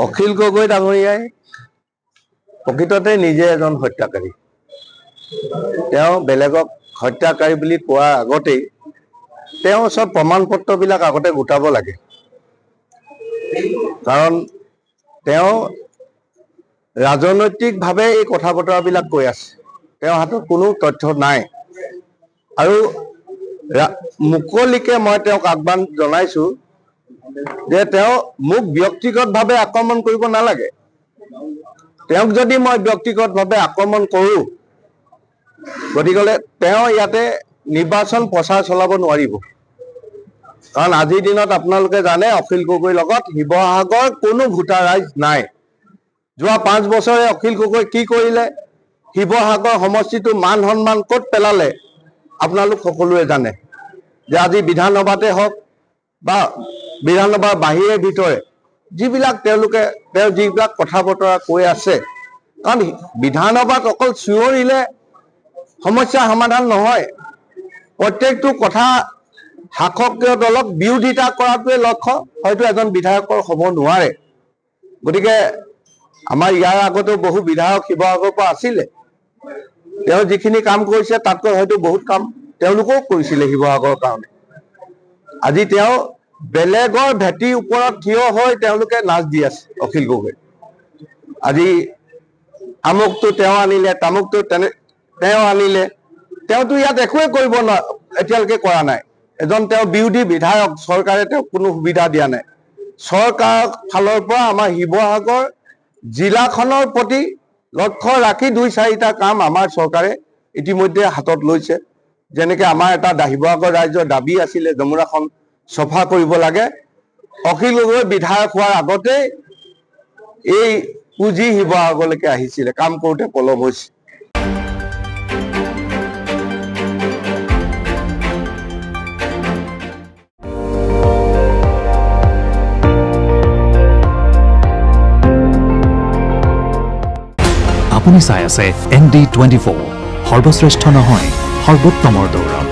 অখিল গগৈ ডাঙৰীয়াই প্ৰকৃততে নিজে এজন হত্যাকাৰী। তেওঁ বেলেগক হত্যাকাৰী বুলি কোৱাৰ আগতেই তেওঁ চব প্ৰমাণ পত্ৰবিলাক আগতে গোটাব লাগে, কাৰণ তেওঁ ৰাজনৈতিকভাৱে এই কথা বতৰাবিলাক কৈ আছে। তেওঁৰ হাতত কোনো তথ্য নাই আৰু মুকলিকে মই তেওঁক আহ্বান জনাইছো যে তেওঁ মোক ব্যক্তিগতভাৱে আক্ৰমণ কৰিব নালাগে। তেওঁক যদি মই ব্যক্তিগতভাৱে আক্ৰমণ কৰোঁ, গতিকে তেওঁ ইয়াতে নিৰ্বাচন প্ৰচাৰ চলাব নোৱাৰিব। কাৰণ আজিৰ দিনত আপোনালোকে জানে অখিল গগৈৰ লগত শিৱসাগৰ কোনো ভোটাৰ ৰাইজ নাই। যোৱা 5 বছৰে অখিল গগৈ কি কৰিলে, শিৱসাগৰ সমষ্টিটো মান সন্মান ক'ত পেলালে আপোনালোক সকলোৱে জানে। যে আজি বিধানসভাতে হওক বা বিধানসভাৰ বাহিৰে ভিতৰে যিবিলাক তেওঁ যিবিলাক কথা বতৰা কৈ আছে, কাৰণ বিধানসভাত অকল চিঞৰিলে সমস্যাৰ সমাধান নহয়। প্ৰত্যেকটো কথা শাসকীয় দলক বিৰোধিতা কৰাটোৱে লক্ষ্য হয়তো এজন বিধায়কৰ হ'ব নোৱাৰে। গতিকে আমাৰ ইয়াৰ আগতেও বহু বিধায়ক শিৱসাগৰৰ পৰা আছিলে, তেওঁ যিখিনি কাম কৰিছে তাতকৈ হয়তো বহুত কাম তেওঁলোকেও কৰিছিলে শিৱসাগৰৰ কাৰণে। আজি তেওঁ বেলেগৰ ভেটিৰ ওপৰত থিয় হৈ তেওঁলোকে নাচ দি আছে। অখিল গগৈ আজি আমুকটো তেওঁ আনিলে, তামুকটো তেওঁ আনিলে, তেওঁতো ইয়াত একোৱে কৰিব এতিয়ালৈকে কৰা নাই। এজন তেওঁ বিৰোধী বিধায়ক, চৰকাৰে তেওঁক কোনো সুবিধা দিয়া নাই। চৰকাৰৰ ফালৰ পৰা আমাৰ শিৱসাগৰ জিলাখনৰ প্ৰতি লক্ষ্য ৰাখি 2-4টা কাম আমাৰ চৰকাৰে ইতিমধ্যে হাতত লৈছে। যেনেকৈ আমাৰ এটা শিৱসাগৰ ৰাইজৰ দাবী আছিলে যমুনাখন চফা কৰিব লাগে। অখিল গগৈ বিধায়ক হোৱাৰ আগতে এই পুঁজি শিৱসাগৰলৈকে আহিছিলে, কাম কৰোঁতে পলম হৈছে। আপুনি চাই আছে ND24, সৰ্বশ্ৰেষ্ঠ নহয় সৰ্বোত্তমৰ দৌৰত।